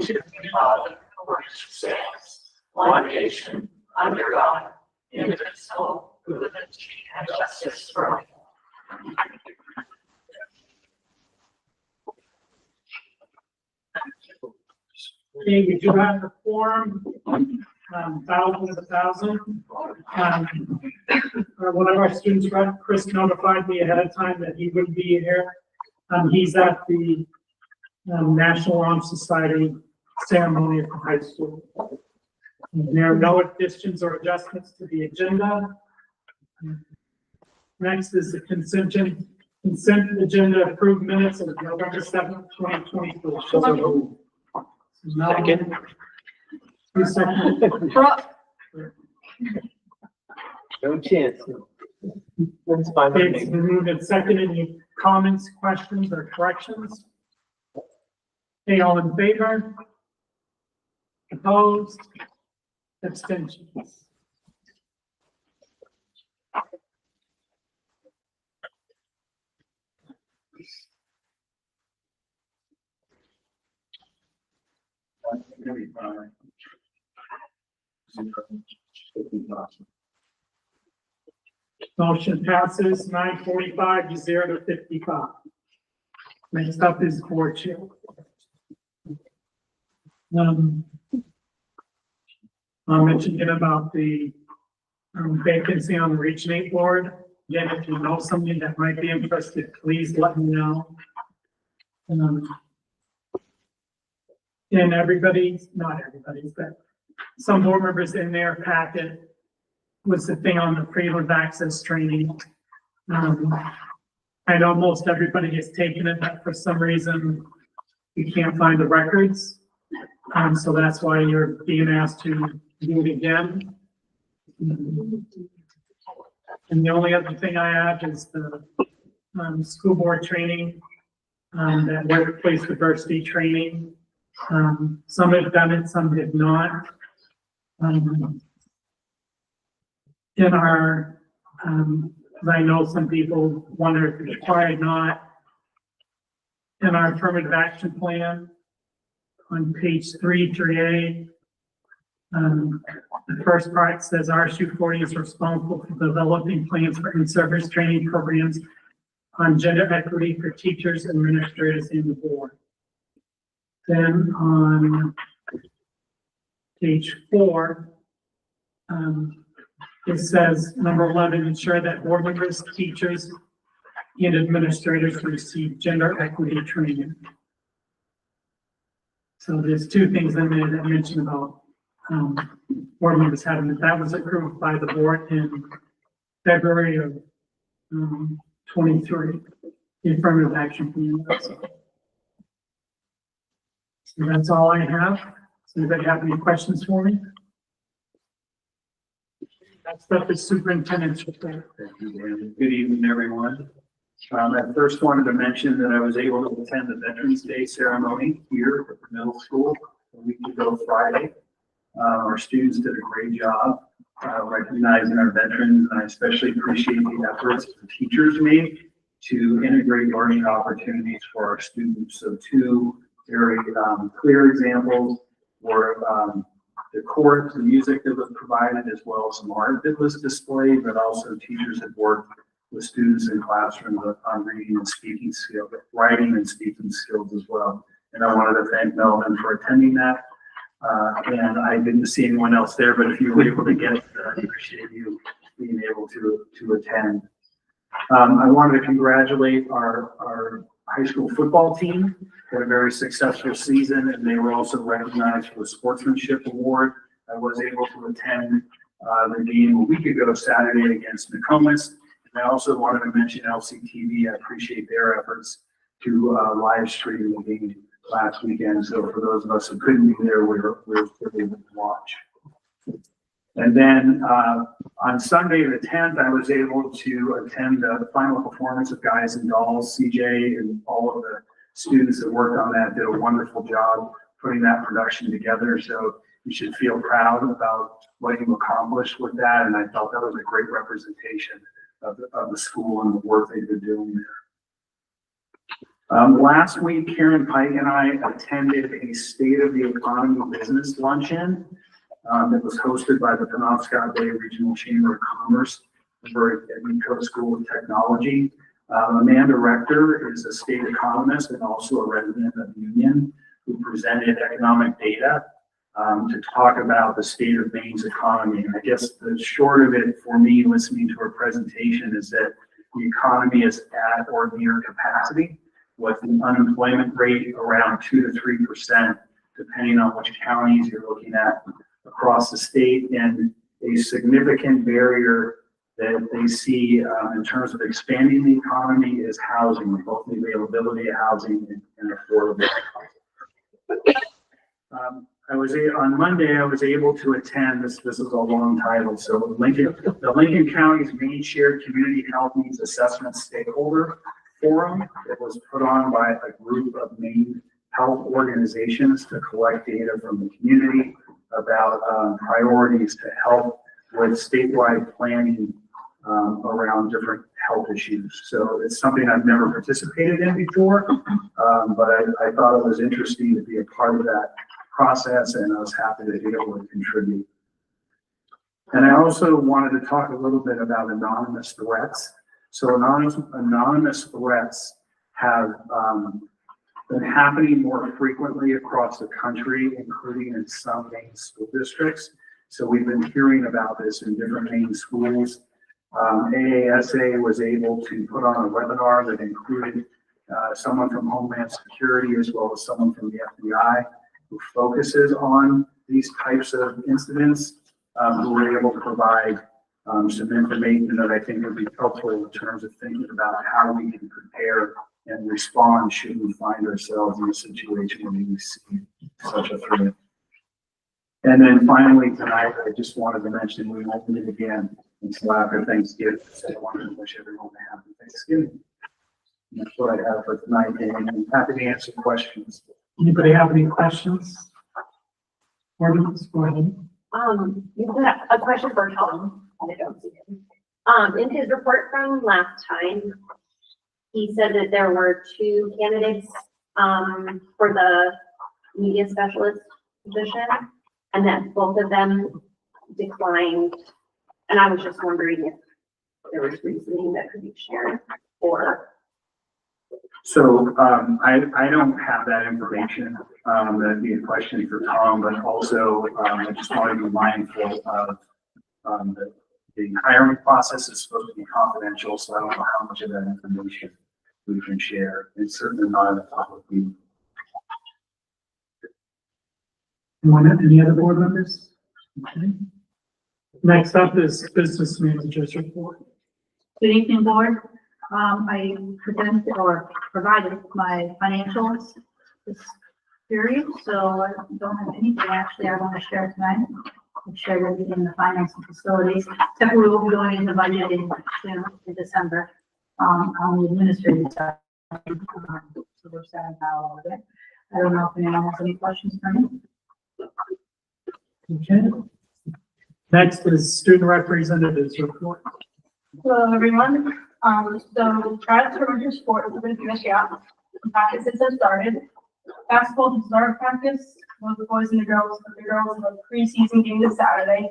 into the Father, which says, one nation, under God, indivisible, with liberty and justice for all. Okay, we do have the form, 1,000 of 1,000. One of our students, Chris, notified me ahead of time that he wouldn't be here. He's at the National Honor Society ceremony at the high school. There are no additions or adjustments to the agenda. Next is the consent agenda approved minutes of November 7th, 2024. Second. 2 seconds. No chance. That's fine. Okay, it's been moved and seconded. Any comments, questions, or corrections? Okay, all in favor? Opposed? Abstentions? Motion passes 9:45 to 0 to 55. Next up is board chair. I mentioned it about the vacancy on the Region 8 board. Again, if you know somebody that might be interested, please let me know. And everybody's, not everybody's, but some board members in their packet was the thing on the freedom of access training. I know most everybody has taken it, but for some reason you can't find the records. So that's why you're being asked to do it again. And the only other thing I add is the school board training, that workplace diversity training. Some have done it, some have not. In our, I know some people wonder if it's required or not. In our affirmative action plan on page 3A, the first part says RSU 40 is responsible for developing plans for in-service training programs on gender equity for teachers, administrators, and the board. Then on page 4, it says number 11, ensure that board members, teachers, and administrators receive gender equity training. So there's 2 things in there that mention about board members having it. That was approved by the board in February of 23, the affirmative action plan. So that's all I have. Does anybody have any questions for me? That stuff is superintendent's report. Thank you, Dan. Good evening, everyone. I first wanted to mention that I was able to attend the Veterans Day ceremony here at the middle school a week ago Friday. Our students did a great job recognizing our veterans, and I especially appreciate the efforts the teachers made to integrate learning opportunities for our students. So 2 very clear examples were the chorus, the music that was provided, as well as some art that was displayed, but also teachers had worked with students in classrooms on reading and speaking skills, writing and speaking skills as well. And I wanted to thank Melvin for attending that. And I didn't see anyone else there, but if you were able to get there, I appreciate you being able to attend. I wanted to congratulate our high school football team. Had a very successful season, and they were also recognized for the Sportsmanship Award. I was able to attend the game a week ago, Saturday, against Nokomis. And I also wanted to mention LCTV. I appreciate their efforts to live stream the game last weekend. So for those of us who couldn't be there, we were able to watch. And then on Sunday the 10th, I was able to attend the final performance of Guys and Dolls. CJ and all of the students that worked on that did a wonderful job putting that production together. So you should feel proud about what you accomplished with that. And I felt that was a great representation of the school and the work they've been doing Last week, Karen Pike and I attended a State of the Economy Business Luncheon that was hosted by the Penobscot Bay Regional Chamber of Commerce over at Meco School of Technology. Amanda Rector is a state economist and also a resident of Union who presented economic data to talk about the state of Maine's economy. And I guess the short of it for me listening to her presentation is that the economy is at or near capacity, with the unemployment rate around 2 to 3%, depending on which counties you're looking at across the state, and a significant barrier that they see in terms of expanding the economy is housing, both the availability of housing and affordable housing. On Monday, I was able to attend, this is a long title, so the Lincoln County's Maine Shared Community Health Needs Assessment Stakeholder Forum. It was put on by a group of Maine health organizations to collect data from the community about priorities to help with statewide planning around different health issues. So it's something I've never participated in before, but I thought it was interesting to be a part of that process, and I was happy to be able to contribute. And I also wanted to talk a little bit about anonymous threats. So anonymous threats have been happening more frequently across the country, including in some Maine school districts. So we've been hearing about this in different Maine schools. AASA was able to put on a webinar that included someone from Homeland Security as well as someone from the FBI who focuses on these types of incidents, who were able to provide some information that I think would be helpful in terms of thinking about how we can prepare and respond should we find ourselves in a situation where we see such a threat. And then finally tonight, I just wanted to mention we won't meet again until after Thanksgiving. So I wanted to wish everyone a happy Thanksgiving. And that's what I have for tonight, and I'm happy to answer questions. Anybody have any questions? Ordinance, go ahead. A question for Tom. I don't see him. In his report from last time, he said that there were 2 candidates for the media specialist position, and that both of them declined. And I was just wondering if there was reasoning that could be shared, or. So I don't have that information. That'd be a question for Tom, but also I just want to be mindful of the hiring process is supposed to be confidential, so I don't know how much of that information we can share. It's certainly not in the public view. Any other board members? Okay. Next up is business manager's report. Good evening, board. I presented or provided my financials this period, so I don't have anything actually I want to share tonight. I've shared everything in the finance and facilities, except we will be going into budget in December on the administrative side. So we're sad about all of it. I don't know if anyone has any questions for me. Okay. Next is student representatives report. Hello, everyone. So transfer to sport has been finished out. Practices have started. Basketball has started practice, both the boys and the girls. But the girls have a preseason game this Saturday.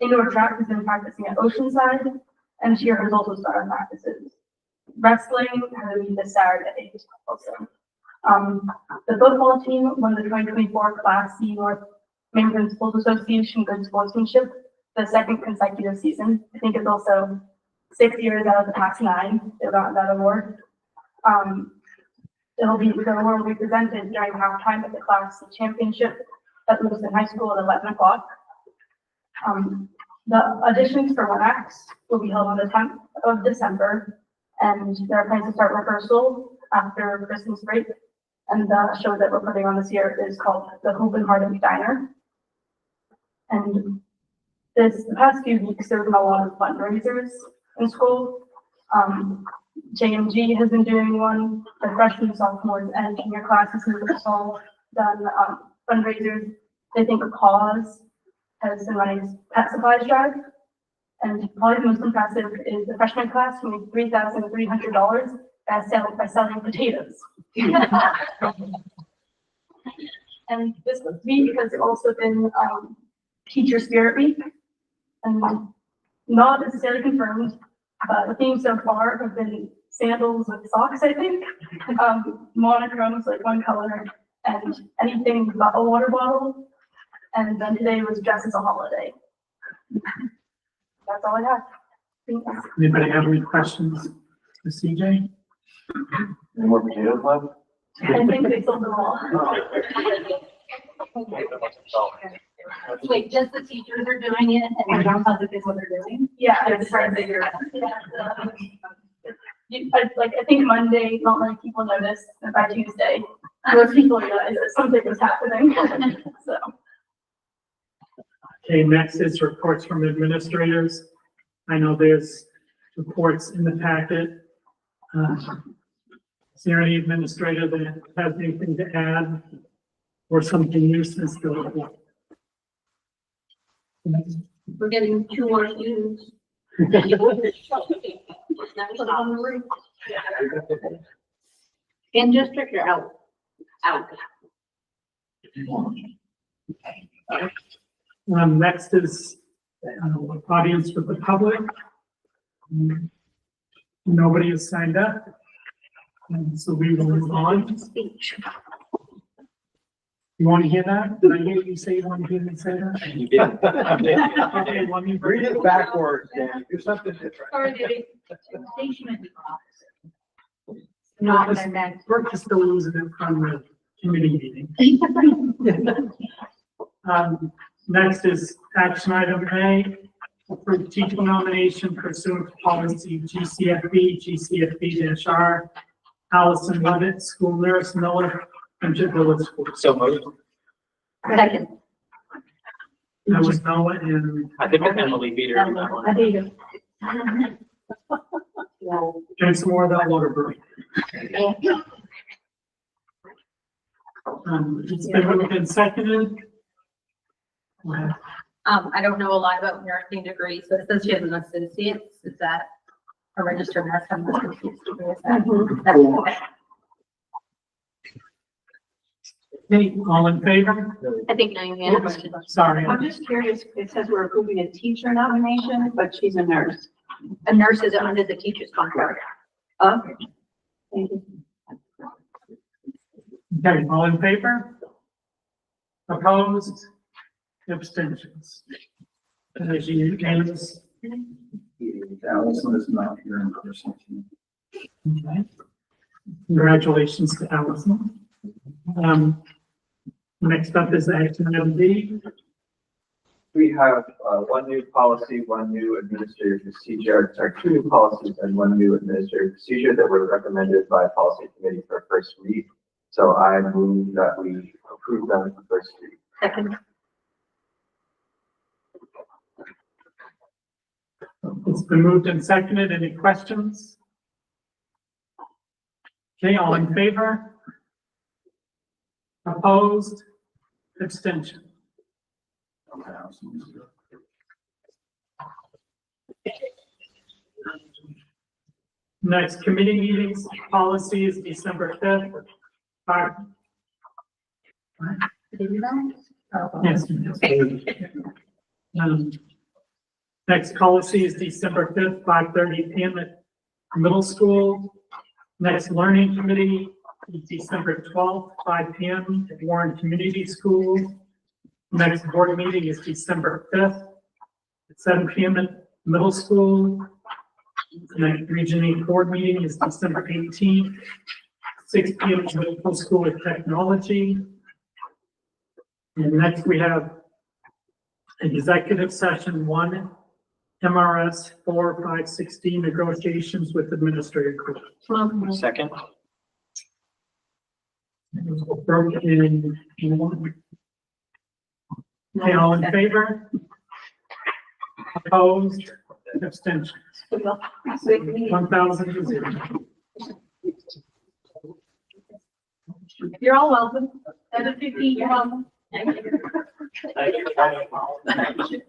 Indoor track has been practicing at Oceanside, and cheer has also started practices. Wrestling has a meet this Saturday also. The football team won the 2024 Class C North Maine Principals Association Good Sportsmanship, the 2nd consecutive season. I think it's also 6 years out of the past 9 they got that award. The award will be presented during halftime at the Class C Championship at Lewiston High School at 11 o'clock. The auditions for WAX will be held on the 10th of December, and there are plans to start rehearsal after Christmas break. And the show that we're putting on this year is called The Hope and Heart of Diner. And the past few weeks, there have been a lot of fundraisers in school. JMG has been doing one. The freshmen, sophomores, and junior classes have all done fundraisers. I think a cause has been running pet supplies drive. And probably the most impressive is the freshman class who made $3,300 by selling potatoes. And this week has also been, Teacher Spirit Week. And not necessarily confirmed, but the themes so far have been sandals with socks, I think. Monochromes, like one color, and anything but a water bottle. And then today was dress as a holiday. That's all I have. Thanks. Anybody have any questions for CJ? Any more potatoes left? I think they sold them all. Wait, just the teachers are doing it and the ground public is what they're doing? Yeah, I'm trying to figure it out. I think Monday, not many people noticed, and by Tuesday, most people realized that something was happening, so. Okay, next is reports from administrators. I know there's reports in the packet. Is there any administrator that has anything to add or something new since the report? We're getting 2 more students. In district or out? Out. Next is audience with the public. Nobody has signed up. And so we will move on. Speech. You want to hear that? Did I hear you say you want to hear me say that? You did. Okay, let me Read it backwards, Dan. Do something different. Sorry, Debbie. Engagement. Not what I meant. We're just still losing it from the committee meeting. Next is action item A, approve teacher nomination pursuant to policy GCFB/R, Allison Levitt, school nurse, Miller, and Village School. So moved. Second. That was Noah and I think Emily beat her on that one. I hate it. James Moore, that Waterbury. It's been moved and seconded. I don't know a lot about nursing degrees, but it says she has an associate's. Is that a registered nurse? I'm not confused. Is that- that's okay. Okay, all in favor? I think Naomi had a question. Sorry. I'm just curious, it says we're approving a teacher nomination, but she's a nurse. A nurse is under the teacher's contract. Okay. Thank you. Okay, all in favor? Opposed? Abstentions? And as you unanimous. Allison is not here in person. Okay. Congratulations to Allison. Next up is action item B. We have one new policy, one new administrative procedure, sorry, 2 new policies and 1 new administrative procedure that were recommended by policy committee for first read. So I move that we approve them for first read. Second. It's been moved and seconded. Any questions? Okay, all in favor? Opposed? Abstention? Next committee meetings, policy is December 5th. Yes. Next policy is December 5th, 5:30 PM at middle school. Next learning committee is December 12th, 5 PM at Warren Community School. Next board meeting is December 5th at 7 PM at middle school. Next Region 8 board meeting is December 18th, 6 PM at middle school with technology. And next we have executive session 1, MRS 4516 negotiations with administrative court. Second. Broken in one. Okay, all in favor? Opposed? Abstentions? 1,000 to 0. You're all welcome. 7:15, you're welcome. Thank you.